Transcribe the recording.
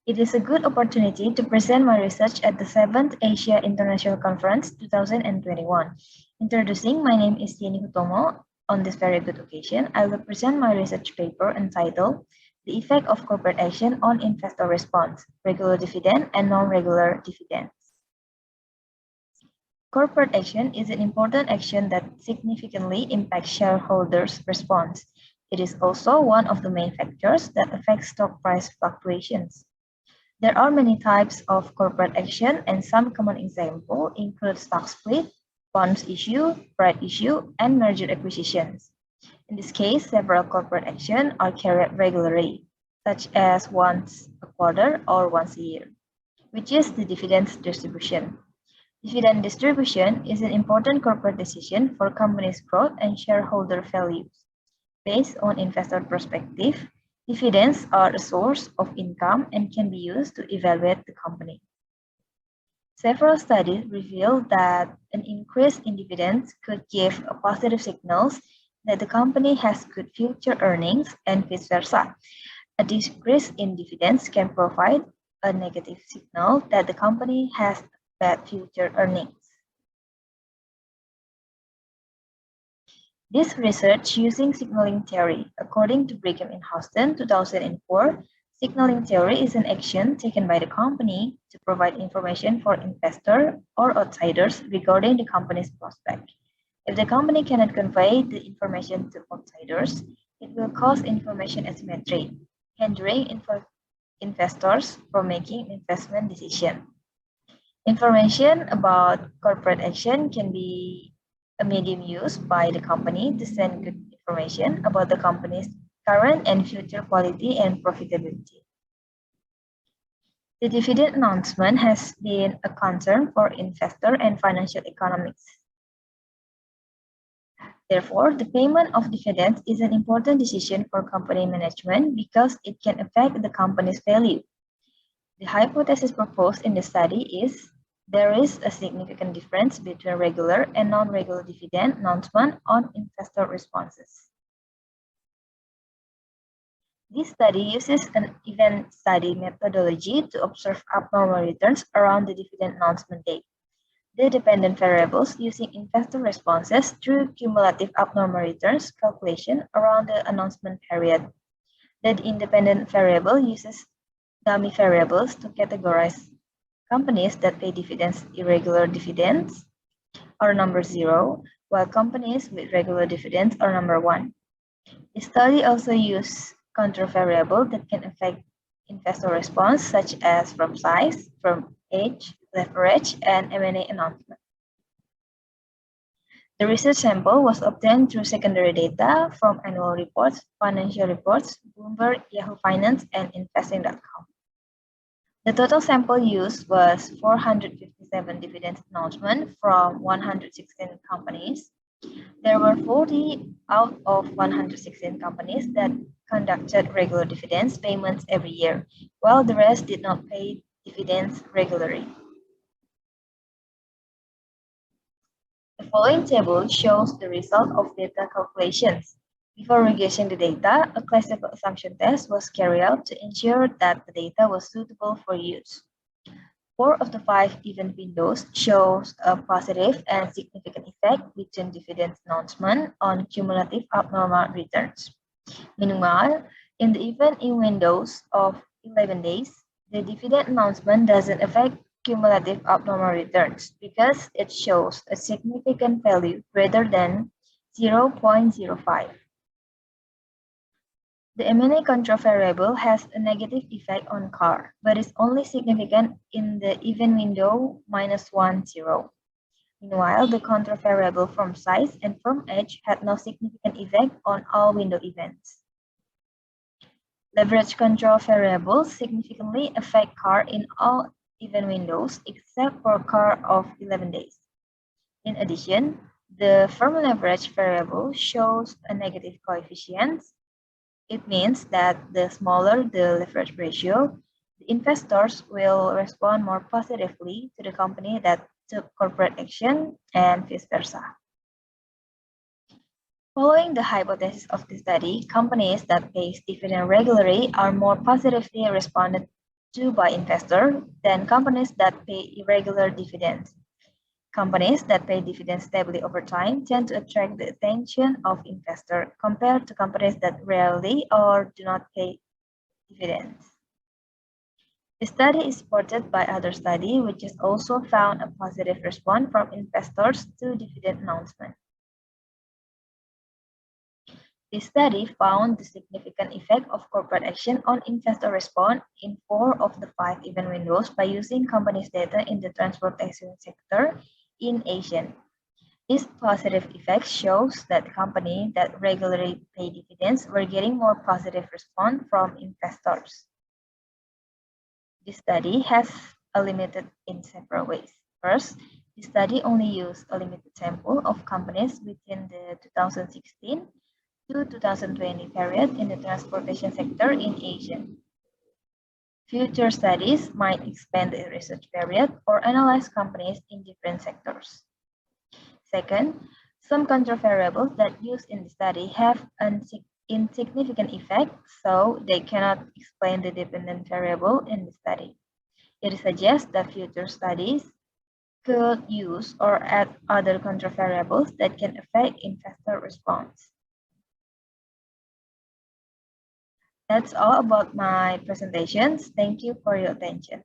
It is a good opportunity to present my research at the 7th Asia International Conference 2021. Introducing, my name is Yeni Hutomo. On this very good occasion, I will present my research paper entitled The Effect of Corporate Action on Investor Response, Regular Dividend and Non-Regular Dividends. Corporate action is an important action that significantly impacts shareholders' response. It is also one of the main factors that affect stock price fluctuations. There are many types of corporate action, and some common examples include stock split, bonds issue, right issue, and merger acquisitions. In this case, several corporate actions are carried regularly, such as once a quarter or once a year, which is the dividend distribution. Dividend distribution is an important corporate decision for companies' growth and shareholder values. Based on investor perspective, dividends are a source of income and can be used to evaluate the company. Several studies reveal that an increase in dividends could give a positive signals that the company has good future earnings and vice versa. A decrease in dividends can provide a negative signal that the company has bad future earnings. This research using signaling theory. According to Brigham and Houston, 2004, signaling theory is an action taken by the company to provide information for investors or outsiders regarding the company's prospect. If the company cannot convey the information to outsiders, it will cause information asymmetry, hindering investors from making investment decisions. Information about corporate action can be a medium used by the company to send good information about the company's current and future quality and profitability. The dividend announcement has been a concern for investor and financial economics. Therefore, the payment of dividends is an important decision for company management because it can affect the company's value. The hypothesis proposed in the study is there is a significant difference between regular and non-regular dividend announcement on investor responses. This study uses an event study methodology to observe abnormal returns around the dividend announcement date. The dependent variables using investor responses through cumulative abnormal returns calculation around the announcement period. The independent variable uses dummy variables to categorize companies that pay dividends. Irregular dividends are number 0, while companies with regular dividends are number 1. The study also used control variables that can affect investor response, such as firm size, firm age, leverage, and M&A announcement. The research sample was obtained through secondary data from annual reports, financial reports, Bloomberg, Yahoo Finance, and Investing.com. The total sample used was 457 dividend announcements from 116 companies. There were 40 out of 116 companies that conducted regular dividends payments every year, while the rest did not pay dividends regularly. The following table shows the result of data calculations. Before regression the data, a classical assumption test was carried out to ensure that the data was suitable for use. 4 of the 5 event windows shows a positive and significant effect between dividend announcement on cumulative abnormal returns. Meanwhile, in the event in windows of 11 days, the dividend announcement doesn't affect cumulative abnormal returns because it shows a significant value greater than 0.05. The M&A control variable has a negative effect on CAR, but is only significant in the event window -1, 0. Meanwhile, the control variable firm size and firm age had no significant effect on all window events. Leverage control variables significantly affect CAR in all event windows except for CAR of 11 days. In addition, the firm leverage variable shows a negative coefficient. It means that the smaller the leverage ratio, the investors will respond more positively to the company that took corporate action and vice versa. Following the hypothesis of the study, companies that pay dividend regularly are more positively responded to by investors than companies that pay irregular dividends. Companies that pay dividends stably over time tend to attract the attention of investors compared to companies that rarely or do not pay dividends. The study is supported by other study which has also found a positive response from investors to dividend announcement. This study found the significant effect of corporate action on investor response in 4 of the 5 event windows by using companies' data in the transportation sector in ASEAN. This positive effect shows that companies that regularly pay dividends were getting more positive response from investors. This study has a limited in several ways. First, the study only used a limited sample of companies within the 2016 to 2020 period in the transportation sector in Asia. Future studies might expand the research period or analyze companies in different sectors. Second, some control variables that used in the study have an insignificant effect, so they cannot explain the dependent variable in the study. It suggests that future studies could use or add other control variables that can affect investor response. That's all about my presentations. Thank you for your attention.